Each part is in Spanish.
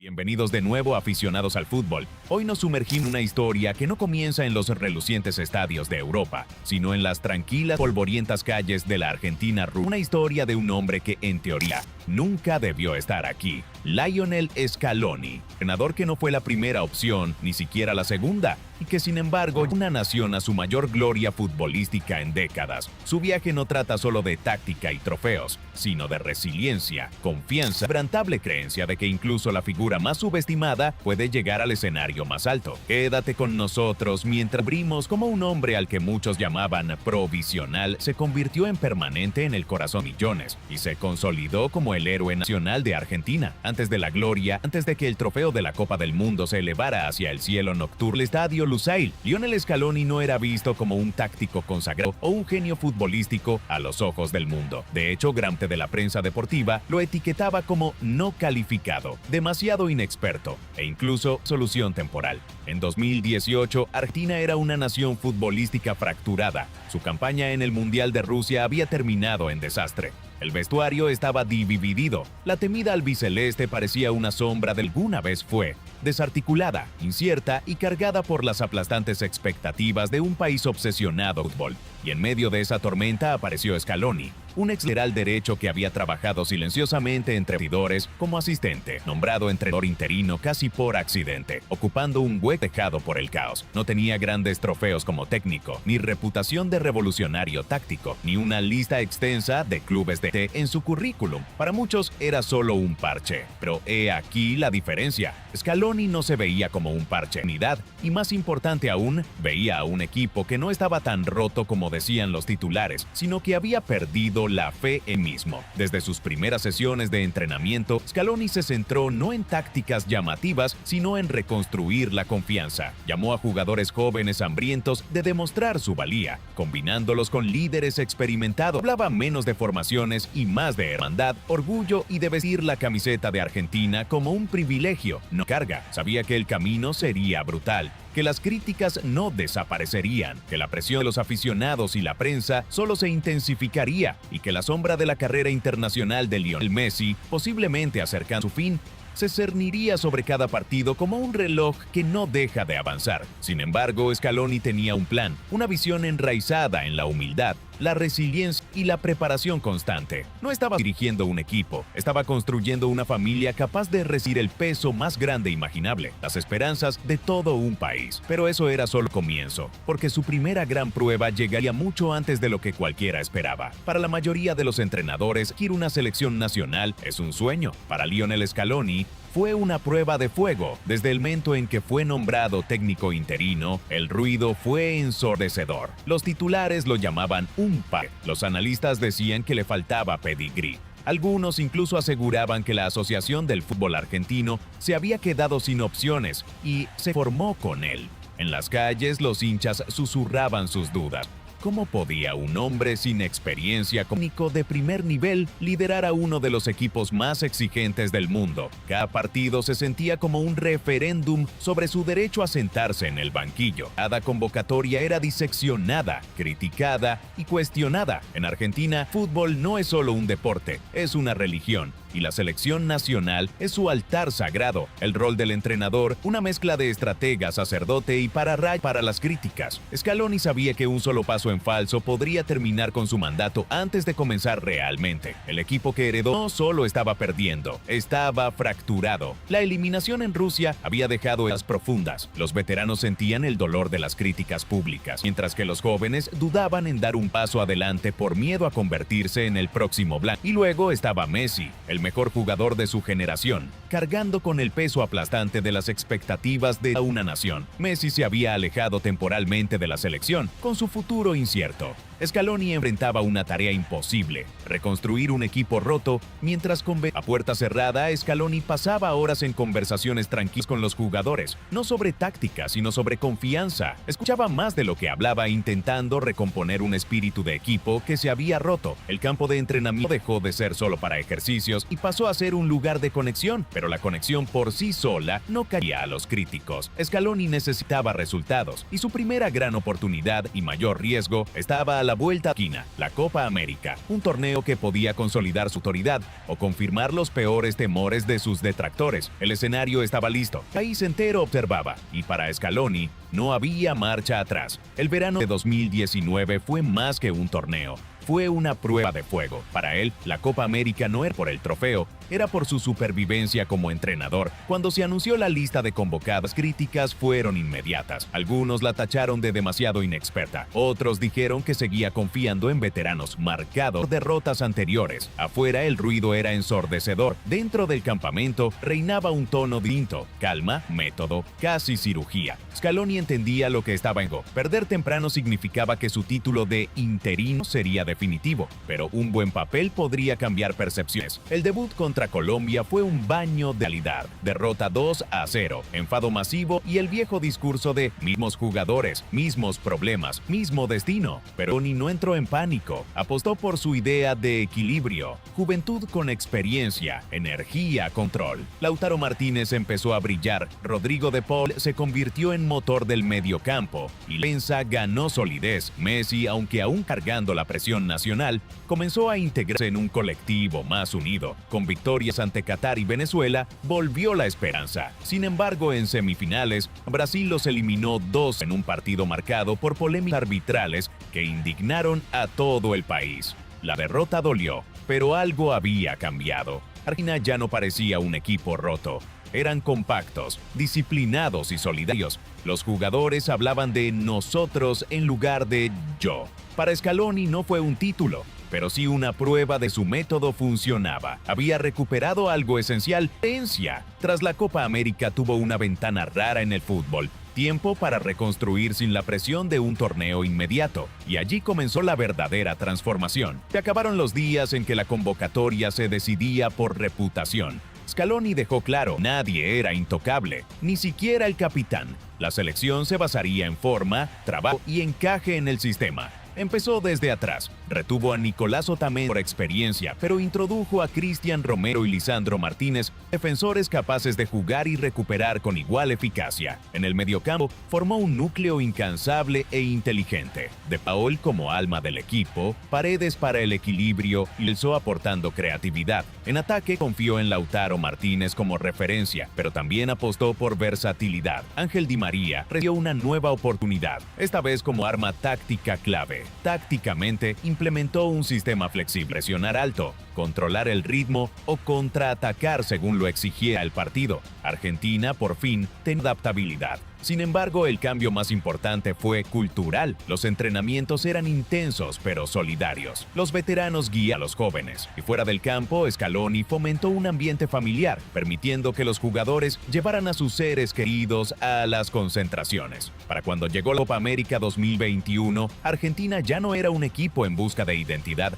Bienvenidos de nuevo, aficionados al fútbol. Hoy nos sumergimos en una historia que no comienza en los relucientes estadios de Europa, sino en las tranquilas, polvorientas calles de la Argentina. Una historia de un hombre que, en teoría, nunca debió estar aquí. Lionel Scaloni, entrenador que no fue la primera opción, ni siquiera la segunda, y que sin embargo una nación a su mayor gloria futbolística en décadas. Su viaje no trata solo de táctica y trofeos, sino de resiliencia, confianza, quebrantable creencia de que incluso la figura más subestimada puede llegar al escenario más alto. Quédate con nosotros mientras abrimos cómo un hombre al que muchos llamaban provisional se convirtió en permanente en el corazón de millones y se consolidó como el héroe nacional de Argentina. Antes de la gloria, antes de que el trofeo de la Copa del Mundo se elevara hacia el cielo nocturno, el estadio Lusail, Lionel Scaloni no era visto como un táctico consagrado o un genio futbolístico a los ojos del mundo. De hecho, gran parte de la prensa deportiva lo etiquetaba como no calificado, demasiado inexperto e incluso solución temporal. En 2018, Argentina era una nación futbolística fracturada. Su campaña en el Mundial de Rusia había terminado en desastre. El vestuario estaba dividido. La temida albiceleste parecía una sombra de alguna vez fue, desarticulada, incierta y cargada por las aplastantes expectativas de un país obsesionado con el fútbol. Y en medio de esa tormenta apareció Scaloni, un ex lateral derecho que había trabajado silenciosamente entre vestidores como asistente, nombrado entrenador interino casi por accidente, ocupando un hueco dejado por el caos. No tenía grandes trofeos como técnico, ni reputación de revolucionario táctico, ni una lista extensa de clubes de té en su currículum. Para muchos era solo un parche, pero he aquí la diferencia. Scaloni no se veía como un parche de unidad, y más importante aún, veía a un equipo que no estaba tan roto como decían los titulares, sino que había perdido la fe en mismo. Desde sus primeras sesiones de entrenamiento, Scaloni se centró no en tácticas llamativas, sino en reconstruir la confianza. Llamó a jugadores jóvenes hambrientos de demostrar su valía, combinándolos con líderes experimentados. Hablaba menos de formaciones y más de hermandad, orgullo y de vestir la camiseta de Argentina como un privilegio, no carga. Sabía que el camino sería brutal, que las críticas no desaparecerían, que la presión de los aficionados y la prensa solo se intensificaría y que la sombra de la carrera internacional de Lionel Messi, posiblemente acercando su fin, se cerniría sobre cada partido como un reloj que no deja de avanzar. Sin embargo, Scaloni tenía un plan, una visión enraizada en la humildad, la resiliencia y la preparación constante. No estaba dirigiendo un equipo, estaba construyendo una familia capaz de resistir el peso más grande imaginable, las esperanzas de todo un país. Pero eso era solo comienzo, porque su primera gran prueba llegaría mucho antes de lo que cualquiera esperaba. Para la mayoría de los entrenadores, ir una selección nacional es un sueño. Para Lionel Scaloni, fue una prueba de fuego. Desde el momento en que fue nombrado técnico interino, el ruido fue ensordecedor. Los titulares lo llamaban un par. Los analistas decían que le faltaba pedigrí. Algunos incluso aseguraban que la Asociación del Fútbol Argentino se había quedado sin opciones y se formó con él. En las calles, los hinchas susurraban sus dudas. ¿Cómo podía un hombre sin experiencia técnico de primer nivel liderar a uno de los equipos más exigentes del mundo? Cada partido se sentía como un referéndum sobre su derecho a sentarse en el banquillo. Cada convocatoria era diseccionada, criticada y cuestionada. En Argentina, fútbol no es solo un deporte, es una religión. Y la selección nacional es su altar sagrado. El rol del entrenador, una mezcla de estratega, sacerdote y pararraya para las críticas. Scaloni sabía que un solo paso en falso podría terminar con su mandato antes de comenzar realmente. El equipo que heredó no solo estaba perdiendo, estaba fracturado. La eliminación en Rusia había dejado heridas profundas. Los veteranos sentían el dolor de las críticas públicas, mientras que los jóvenes dudaban en dar un paso adelante por miedo a convertirse en el próximo blanco. Y luego estaba Messi, el mejor jugador de su generación, cargando con el peso aplastante de las expectativas de una nación. Messi se había alejado temporalmente de la selección, con su futuro incierto. Scaloni enfrentaba una tarea imposible, reconstruir un equipo roto, mientras a puerta cerrada Scaloni pasaba horas en conversaciones tranquilas con los jugadores, no sobre táctica, sino sobre confianza. Escuchaba más de lo que hablaba, intentando recomponer un espíritu de equipo que se había roto. El campo de entrenamiento dejó de ser solo para ejercicios y pasó a ser un lugar de conexión, pero pero la conexión por sí sola no caía a los críticos. Scaloni necesitaba resultados y su primera gran oportunidad y mayor riesgo estaba a la vuelta de la esquina, la Copa América, un torneo que podía consolidar su autoridad o confirmar los peores temores de sus detractores. El escenario estaba listo, el país entero observaba y para Scaloni no había marcha atrás. El verano de 2019 fue más que un torneo. Fue una prueba de fuego. Para él, la Copa América no era por el trofeo, era por su supervivencia como entrenador. Cuando se anunció la lista de convocadas, críticas fueron inmediatas. Algunos la tacharon de demasiado inexperta. Otros dijeron que seguía confiando en veteranos marcados por derrotas anteriores. Afuera el ruido era ensordecedor. Dentro del campamento reinaba un tono distinto. Calma, método, casi cirugía. Scaloni entendía lo que estaba en juego. Perder temprano significaba que su título de interino sería definitivo, pero un buen papel podría cambiar percepciones. El debut contra Colombia fue un baño de realidad. Derrota 2-0, enfado masivo y el viejo discurso de mismos jugadores, mismos problemas, mismo destino. Pero Scaloni no entró en pánico, apostó por su idea de equilibrio, juventud con experiencia, energía, control. Lautaro Martínez empezó a brillar, Rodrigo de Paul se convirtió en motor del mediocampo y la defensa ganó solidez. Messi, aunque aún cargando la presión nacional, comenzó a integrarse en un colectivo más unido. Con victorias ante Qatar y Venezuela, volvió la esperanza. Sin embargo, en semifinales, Brasil los eliminó 2 en un partido marcado por polémicas arbitrales que indignaron a todo el país. La derrota dolió, pero algo había cambiado. Argentina ya no parecía un equipo roto. Eran compactos, disciplinados y solidarios. Los jugadores hablaban de nosotros en lugar de yo. Para Scaloni no fue un título, pero sí una prueba de su método funcionaba. Había recuperado algo esencial, potencia. Tras la Copa América tuvo una ventana rara en el fútbol. Tiempo para reconstruir sin la presión de un torneo inmediato. Y allí comenzó la verdadera transformación. Se acabaron los días en que la convocatoria se decidía por reputación. Scaloni dejó claro, nadie era intocable, ni siquiera el capitán. La selección se basaría en forma, trabajo y encaje en el sistema. Empezó desde atrás, retuvo a Nicolás Otamendi por experiencia, pero introdujo a Cristian Romero y Lisandro Martínez, defensores capaces de jugar y recuperar con igual eficacia. En el mediocampo, formó un núcleo incansable e inteligente. De Paul como alma del equipo, Paredes para el equilibrio y Celso aportando creatividad. En ataque, confió en Lautaro Martínez como referencia, pero también apostó por versatilidad. Ángel Di María recibió una nueva oportunidad, esta vez como arma táctica clave. Tácticamente, implementó un sistema flexible, presionar alto, controlar el ritmo o contraatacar según lo exigía el partido. Argentina, por fin, tenía adaptabilidad. Sin embargo, el cambio más importante fue cultural. Los entrenamientos eran intensos pero solidarios. Los veteranos guían a los jóvenes. Y fuera del campo, Scaloni fomentó un ambiente familiar, permitiendo que los jugadores llevaran a sus seres queridos a las concentraciones. Para cuando llegó la Copa América 2021, Argentina ya no era un equipo en busca de identidad.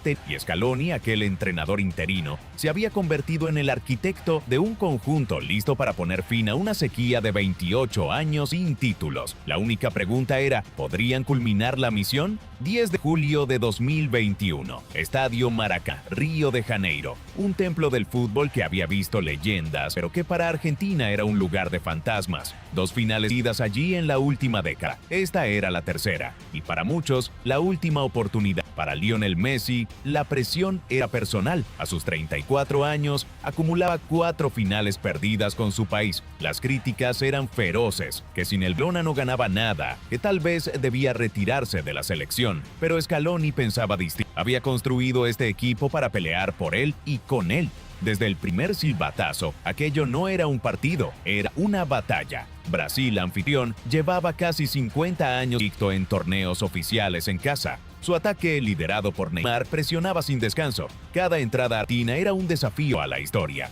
Y Scaloni, aquel entrenador interino, se había convertido en el arquitecto de un conjunto listo para poner fin a una sequía de 28 años sin títulos. La única pregunta era, ¿podrían culminar la misión? 10 de julio de 2021, Estadio Maracaná, Río de Janeiro, un templo del fútbol que había visto leyendas, pero que para Argentina era un lugar de fantasmas. 2 finales idas allí en la última década. Esta era la tercera, y para muchos, la última oportunidad. Para Lionel Messi, la presión era personal. A sus 34 años, acumulaba 4 finales perdidas con su país. Las críticas eran feroces, que sin el Barcelona no ganaba nada, que tal vez debía retirarse de la selección. Pero Scaloni pensaba distinto. Había construido este equipo para pelear por él y con él. Desde el primer silbatazo, aquello no era un partido, era una batalla. Brasil, anfitrión, llevaba casi 50 años invicto en torneos oficiales en casa. Su ataque, liderado por Neymar, presionaba sin descanso. Cada entrada argentina era un desafío a la historia.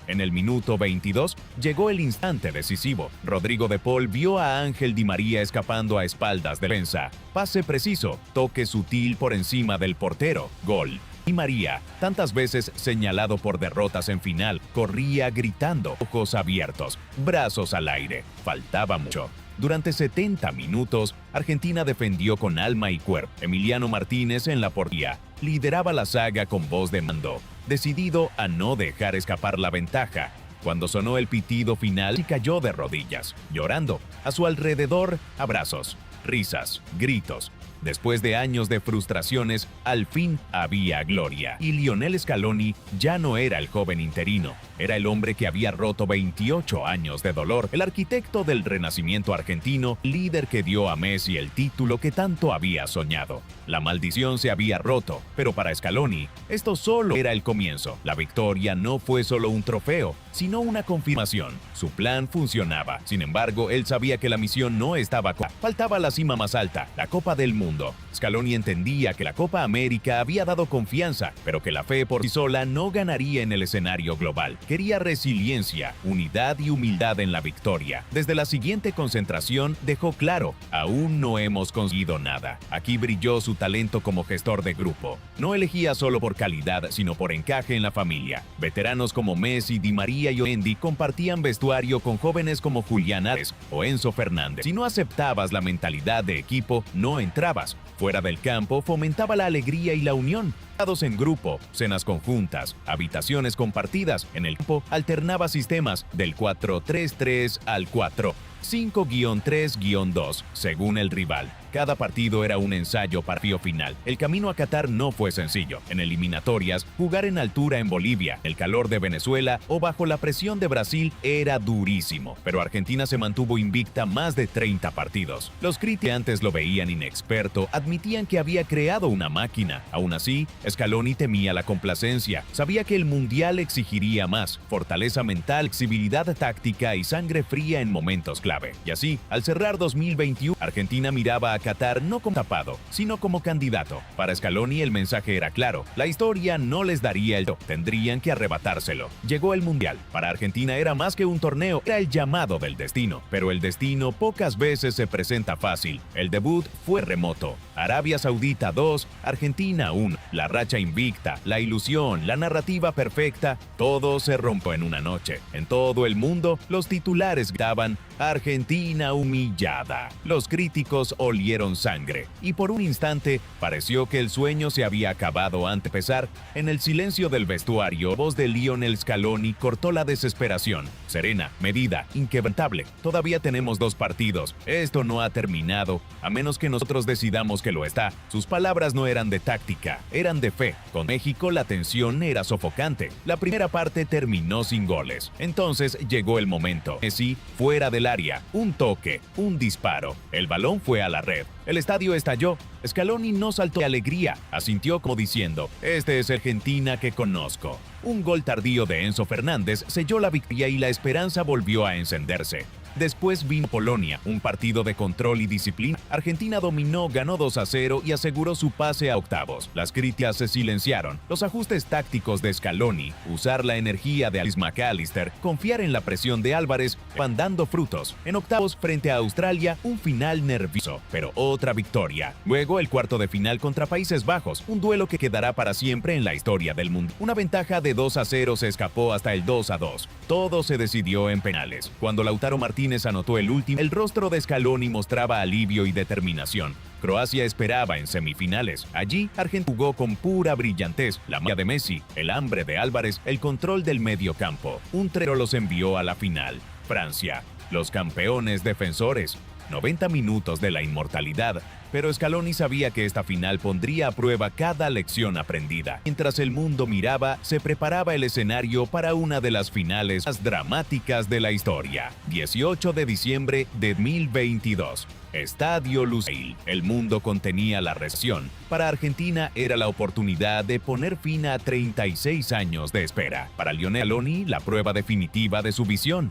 En el minuto 22 llegó el instante decisivo. Rodrigo de Paul vio a Ángel Di María escapando a espaldas de defensa. Pase preciso, toque sutil por encima del portero. Gol. Di María, tantas veces señalado por derrotas en final, corría gritando, ojos abiertos, brazos al aire. Faltaba mucho. Durante 70 minutos, Argentina defendió con alma y cuerpo. Emiliano Martínez en la portería lideraba la saga con voz de mando, decidido a no dejar escapar la ventaja. Cuando sonó el pitido final, cayó de rodillas, llorando. A su alrededor, abrazos, risas, gritos. Después de años de frustraciones, al fin había gloria. Y Lionel Scaloni ya no era el joven interino, era el hombre que había roto 28 años de dolor, el arquitecto del renacimiento argentino, líder que dio a Messi el título que tanto había soñado. La maldición se había roto, pero para Scaloni, esto solo era el comienzo. La victoria no fue solo un trofeo, sino una confirmación. Su plan funcionaba. Sin embargo, él sabía que la misión no estaba clara. Faltaba la cima más alta, la Copa del Mundo. Scaloni entendía que la Copa América había dado confianza, pero que la fe por sí sola no ganaría en el escenario global. Quería resiliencia, unidad y humildad en la victoria. Desde la siguiente concentración dejó claro, aún no hemos conseguido nada. Aquí brilló su talento como gestor de grupo. No elegía solo por calidad, sino por encaje en la familia. Veteranos como Messi, Di María y Otamendi compartían vestuario con jóvenes como Julián Álvarez o Enzo Fernández. Si no aceptabas la mentalidad de equipo, no entrabas. Fuera del campo fomentaba la alegría y la unión. En grupo, cenas conjuntas, habitaciones compartidas. En el campo alternaba sistemas del 4-3-3 al 4-5-3-2, según el rival. Cada partido era un ensayo para el final. El camino a Qatar no fue sencillo. En eliminatorias, jugar en altura en Bolivia, el calor de Venezuela o bajo la presión de Brasil era durísimo. Pero Argentina se mantuvo invicta más de 30 partidos. Los críticos que antes lo veían inexperto admitían que había creado una máquina. Aún así, Scaloni temía la complacencia. Sabía que el Mundial exigiría más, fortaleza mental, flexibilidad táctica y sangre fría en momentos clave. Y así, al cerrar 2021, Argentina miraba a Qatar no como tapado, sino como candidato. Para Scaloni el mensaje era claro, la historia no les daría el do, tendrían que arrebatárselo. Llegó el Mundial. Para Argentina era más que un torneo, era el llamado del destino. Pero el destino pocas veces se presenta fácil. El debut fue remoto. Arabia Saudita 2, Argentina 1. La racha invicta, la ilusión, la narrativa perfecta, todo se rompió en una noche. En todo el mundo, los titulares gritaban Argentina humillada. Los críticos olieron sangre y por un instante pareció que el sueño se había acabado antes de empezar. En el silencio del vestuario, voz de Lionel Scaloni cortó la desesperación. Serena, medida, inquebrantable. Todavía tenemos 2 partidos. Esto no ha terminado, a menos que nosotros decidamos que lo está. Sus palabras no eran de táctica, eran de fe. Con México la tensión era sofocante. La primera parte terminó sin goles. Entonces llegó el momento. Messi fuera del área, un toque, un disparo. El balón fue a la red. El estadio estalló. Scaloni no saltó de alegría, asintió como diciendo, "Este es Argentina que conozco". Un gol tardío de Enzo Fernández selló la victoria y la esperanza volvió a encenderse. Después vino Polonia, un partido de control y disciplina. Argentina dominó, ganó 2-0 y aseguró su pase a octavos. Las críticas se silenciaron. Los ajustes tácticos de Scaloni, usar la energía de Alexis McAllister, confiar en la presión de Álvarez, van dando frutos. En octavos frente a Australia, un final nervioso, pero otra victoria. Luego el cuarto de final contra Países Bajos, un duelo que quedará para siempre en la historia del mundo. Una ventaja de 2-0 se escapó hasta el 2-2. Todo se decidió en penales. Cuando Lautaro Martínez anotó el último, el rostro de Scaloni mostraba alivio y determinación. Croacia esperaba en semifinales. Allí, Argentina jugó con pura brillantez. La magia de Messi, el hambre de Álvarez, el control del medio campo. Un tren los envió a la final. Francia, los campeones defensores. 90 minutos de la inmortalidad. Pero Scaloni sabía que esta final pondría a prueba cada lección aprendida. Mientras el mundo miraba, se preparaba el escenario para una de las finales más dramáticas de la historia. 18 de diciembre de 2022. Estadio Lusail. El mundo contenía la recesión. Para Argentina era la oportunidad de poner fin a 36 años de espera. Para Lionel Scaloni, la prueba definitiva de su visión.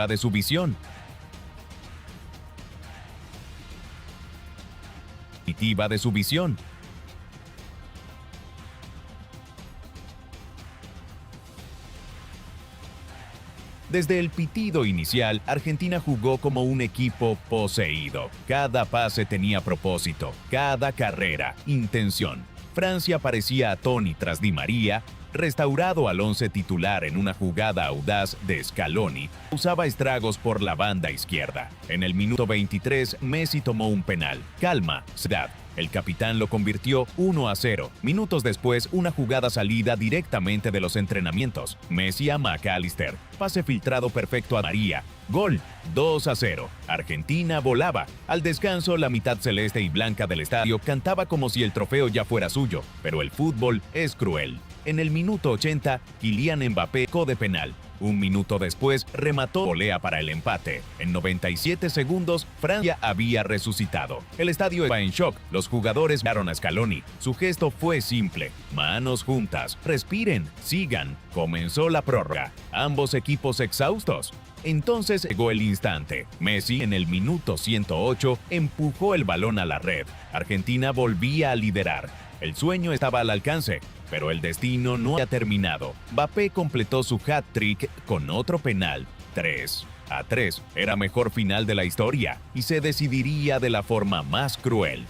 De su visión. De su visión. Desde el pitido inicial, Argentina jugó como un equipo poseído. Cada pase tenía propósito, cada carrera, intención. Francia parecía atónita tras Di María, restaurado al once titular en una jugada audaz de Scaloni, usaba estragos por la banda izquierda. En el minuto 23, Messi tomó un penal. Calma, Zidane. El capitán lo convirtió 1-0. Minutos después, una jugada salida directamente de los entrenamientos. Messi a McAllister. Pase filtrado perfecto a María. Gol. 2-0. Argentina volaba. Al descanso, la mitad celeste y blanca del estadio cantaba como si el trofeo ya fuera suyo. Pero el fútbol es cruel. En el minuto 80, Kylian Mbappé de penal. Un minuto después, remató volea para el empate. En 97 segundos, Francia había resucitado. El estadio estaba en shock. Los jugadores miraron a Scaloni. Su gesto fue simple. Manos juntas. Respiren. Sigan. Comenzó la prórroga. Ambos equipos exhaustos. Entonces llegó el instante. Messi, en el minuto 108, empujó el balón a la red. Argentina volvía a liderar. El sueño estaba al alcance, pero el destino no había terminado. Mbappé completó su hat-trick con otro penal. 3-3. Era mejor final de la historia y se decidiría de la forma más cruel.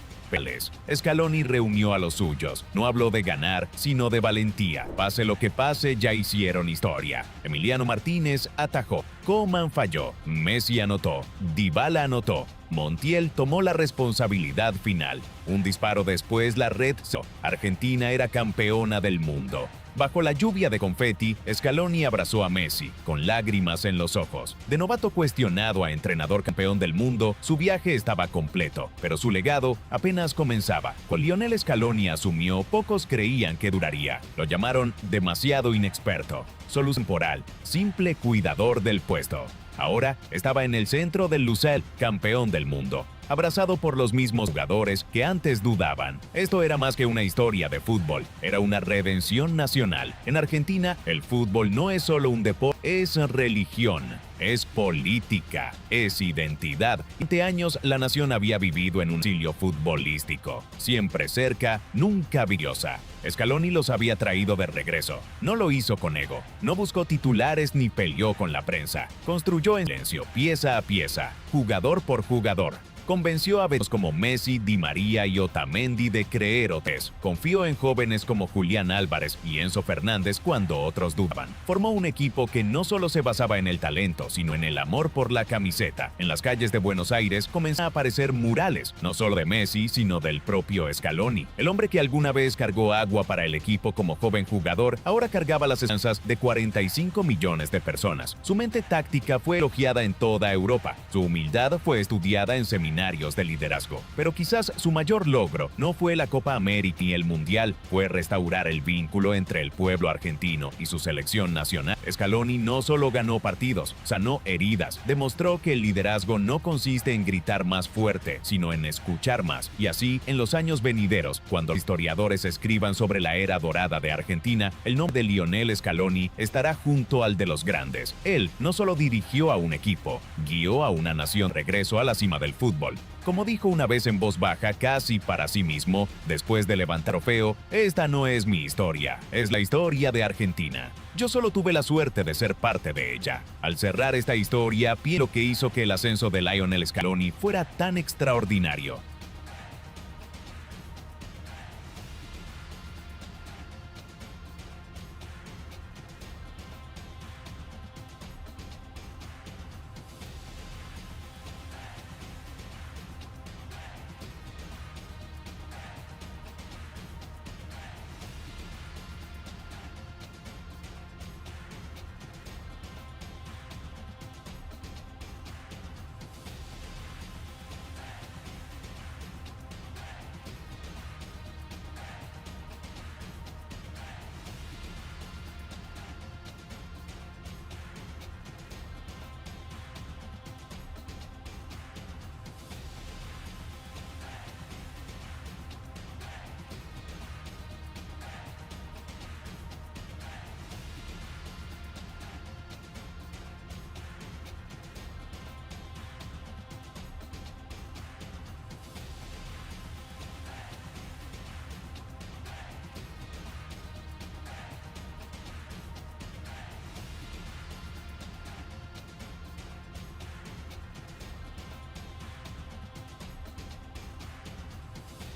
Scaloni reunió a los suyos. No habló de ganar, sino de valentía. Pase lo que pase, ya hicieron historia. Emiliano Martínez atajó. Coman falló. Messi anotó. Dybala anotó. Montiel tomó la responsabilidad final. Un disparo después, la red. Argentina era campeona del mundo. Bajo la lluvia de confeti, Scaloni abrazó a Messi, con lágrimas en los ojos. De novato cuestionado a entrenador campeón del mundo, su viaje estaba completo, pero su legado apenas comenzaba. Con Lionel Scaloni asumió, pocos creían que duraría. Lo llamaron demasiado inexperto, solución temporal, simple cuidador del puesto. Ahora estaba en el centro del Lusail, campeón del mundo, abrazado por los mismos jugadores que antes dudaban. Esto era más que una historia de fútbol, era una redención nacional. En Argentina, el fútbol no es solo un deporte, es religión, es política, es identidad. 20 años la nación había vivido en un exilio futbolístico, siempre cerca, nunca vidriosa. Scaloni los había traído de regreso. No lo hizo con ego, no buscó titulares ni peleó con la prensa. Construyó en silencio, pieza a pieza, jugador por jugador. Convenció a veces como Messi, Di María y Otamendi de creer Otés. Confió en jóvenes como Julián Álvarez y Enzo Fernández cuando otros dudaban. Formó un equipo que no solo se basaba en el talento, sino en el amor por la camiseta. En las calles de Buenos Aires comenzaron a aparecer murales, no solo de Messi, sino del propio Scaloni. El hombre que alguna vez cargó agua para el equipo como joven jugador, ahora cargaba las esperanzas de 45 millones de personas. Su mente táctica fue elogiada en toda Europa. Su humildad fue estudiada en seminarios de liderazgo. Pero quizás su mayor logro no fue la Copa América ni el Mundial, fue restaurar el vínculo entre el pueblo argentino y su selección nacional. Scaloni no solo ganó partidos, sanó heridas, demostró que el liderazgo no consiste en gritar más fuerte, sino en escuchar más. Y así, en los años venideros, cuando los historiadores escriban sobre la era dorada de Argentina, el nombre de Lionel Scaloni estará junto al de los grandes. Él no solo dirigió a un equipo, guió a una nación regreso a la cima del fútbol. Como dijo una vez en voz baja, casi para sí mismo, después de levantar trofeo, esta no es mi historia, es la historia de Argentina. Yo solo tuve la suerte de ser parte de ella. Al cerrar esta historia, pienso lo que hizo que el ascenso de Lionel Scaloni fuera tan extraordinario.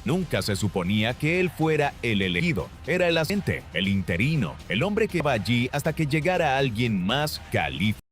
Nunca se suponía que él fuera el elegido. Era el asistente, el interino, el hombre que va allí hasta que llegara alguien más calificado.